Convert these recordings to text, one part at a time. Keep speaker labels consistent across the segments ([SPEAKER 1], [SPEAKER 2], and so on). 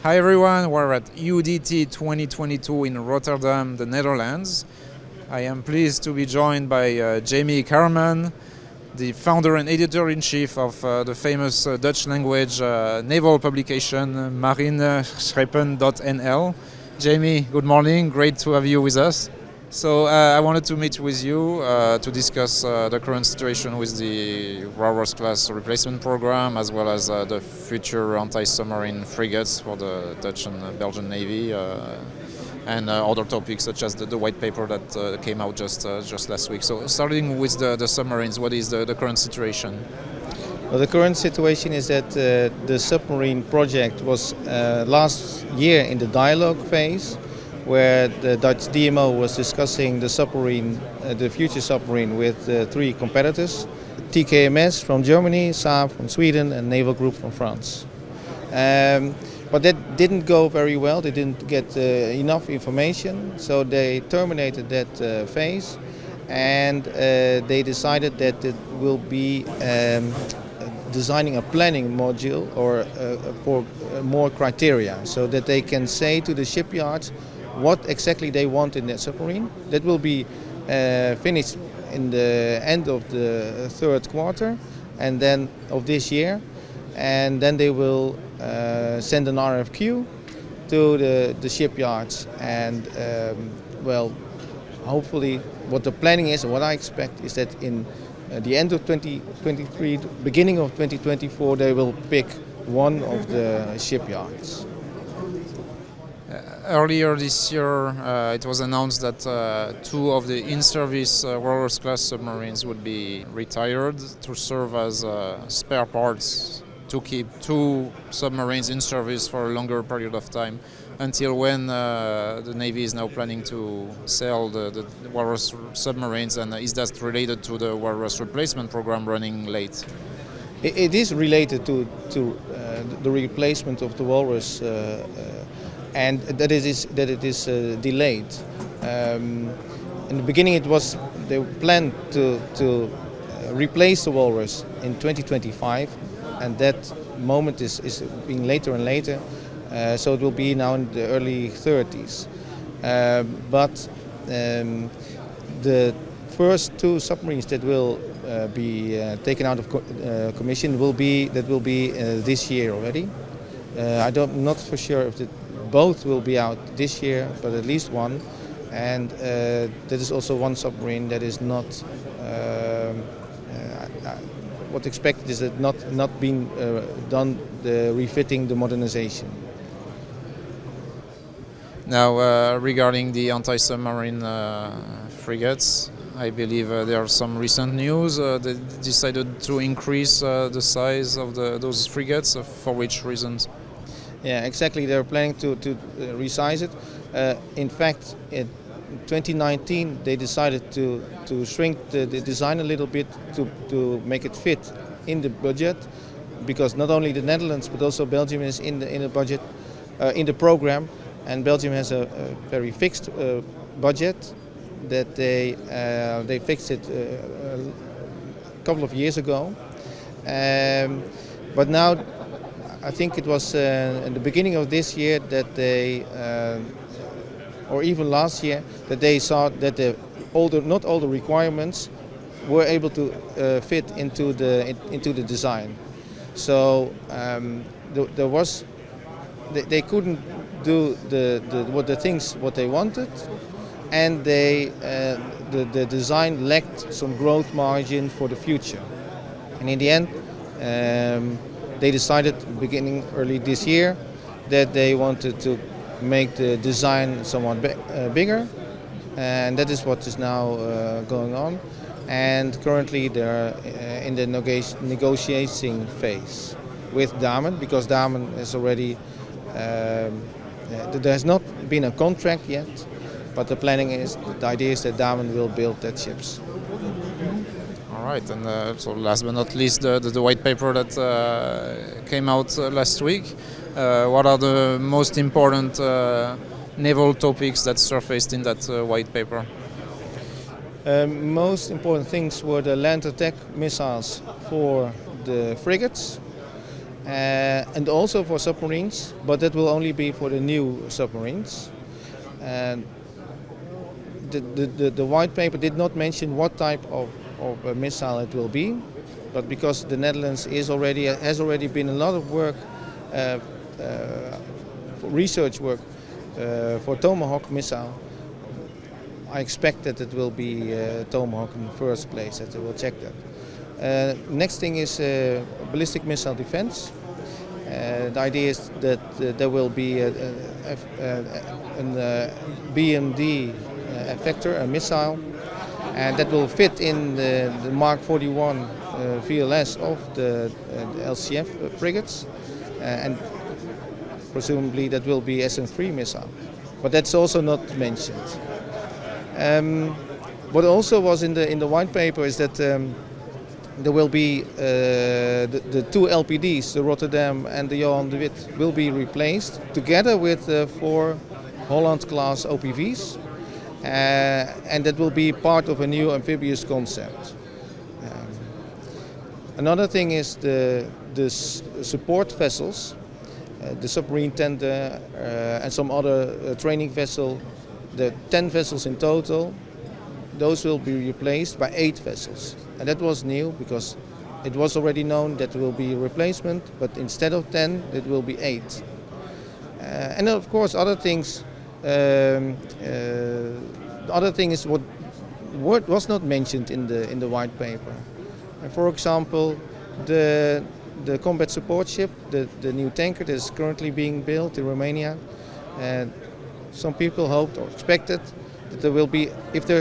[SPEAKER 1] Hi everyone, we're at UDT 2022 in Rotterdam, the Netherlands. I am pleased to be joined by Jaime Karremann, the founder and editor-in-chief of the famous Dutch language naval publication marineschepen.nl. Jaime, good morning, great to have you with us. So I wanted to meet with you to discuss the current situation with the Walrus-class replacement program, as well as the future anti-submarine frigates for the Dutch and Belgian Navy, and other topics such as the white paper that came out just last week. So starting with the submarines, what is the current situation?
[SPEAKER 2] Well, the current situation is that the submarine project was last year in the dialogue phase, where the Dutch DMO was discussing the submarine, the future submarine, with three competitors: TKMS from Germany, Saab from Sweden, and Naval Group from France. But that didn't go very well. They didn't get enough information, so they terminated that phase, and they decided that it will be designing a planning module or for more criteria, so that they can say to the shipyards what exactly they want in that submarine. That will be finished in the end of the third quarter and then of this year, and then they will send an RFQ to the shipyards, and well, hopefully what the planning is and what I expect is that in the end of 2023, beginning of 2024, they will pick one of the shipyards.
[SPEAKER 1] Earlier this year, it was announced that two of the in-service Walrus-class submarines would be retired to serve as spare parts to keep two submarines in service for a longer period of time, until when the Navy is now planning to sell the Walrus submarines, and is that related to the Walrus replacement program running late?
[SPEAKER 2] It is related to the replacement of the Walrus, and that it is delayed. In the beginning, they planned to replace the Walrus in 2025, and that moment is being later and later. So it will be now in the early 30s. But the first two submarines that will be taken out of commission will be this year already. I'm not for sure if both will be out this year, but at least one. And that is also one submarine that is not. What expected is that not being done, the refitting, the modernization.
[SPEAKER 1] Now, regarding the anti-submarine frigates, I believe there are some recent news. They decided to increase the size of those frigates. For which reasons?
[SPEAKER 2] Yeah, exactly. They're planning to resize it. In fact, in 2019, they decided to shrink the design a little bit to make it fit in the budget, because not only the Netherlands but also Belgium is in the budget, in the program. And Belgium has a very fixed budget that they fixed it a couple of years ago. But now, I think it was in the beginning of this year that they, or even last year, that they saw that not all the requirements were able to fit into the design. So they couldn't do what they wanted, and the design lacked some growth margin for the future. And in the end, they decided beginning early this year that they wanted to make the design somewhat bigger, and that is what is now going on. And currently they're in the negotiating phase with Damen, because Damen is already. There has not been a contract yet, but the idea is that Damen will build that ships.
[SPEAKER 1] All right, and so last but not least, the white paper that came out last week. What are the most important naval topics that surfaced in that white paper?
[SPEAKER 2] Most important things were the land attack missiles for the frigates, and also for submarines, but that will only be for the new submarines. And the white paper did not mention what type of a missile it will be, but because the Netherlands has already been a lot of work, research work for Tomahawk missile, I expect that it will be Tomahawk in the first place, that they will check that. Next thing is ballistic missile defense. The idea is that there will be a BMD effector, a missile, and that will fit in the Mark 41 VLS of the LCF frigates, and presumably that will be SM3 missile. But that's also not mentioned. What also was in the white paper is that there will be the two LPDs, the Rotterdam and the Johan de Witt, will be replaced together with 4 Holland-class OPVs, and that will be part of a new amphibious concept. Another thing is the support vessels, the submarine tender and some other training vessel, the 10 vessels in total, those will be replaced by 8 vessels. And that was new because it was already known that there will be a replacement, but instead of 10, it will be 8. And of course, other things. The other thing is what was not mentioned in the white paper. For example, the combat support ship, the new tanker that is currently being built in Romania. Some people hoped or expected that there will be, if there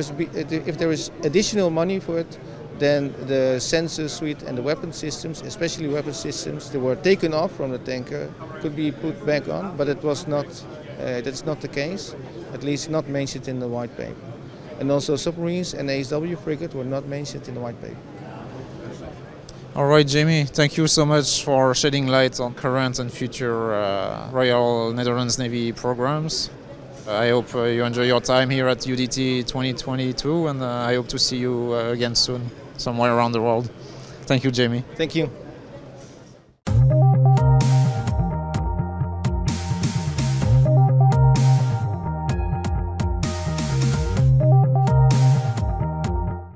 [SPEAKER 2] is additional money for it, then the sensor suite and the weapon systems, especially weapon systems that were taken off from the tanker, could be put back on. But it was not. That's not the case. At least not mentioned in the white paper. And also submarines and ASWF frigate were not mentioned in the white paper.
[SPEAKER 1] All right, Jaime, thank you so much for shedding light on current and future Royal Netherlands Navy programs. I hope you enjoy your time here at UDT 2022, and I hope to see you again soon, somewhere around the world. Thank you, Jaime.
[SPEAKER 2] Thank you.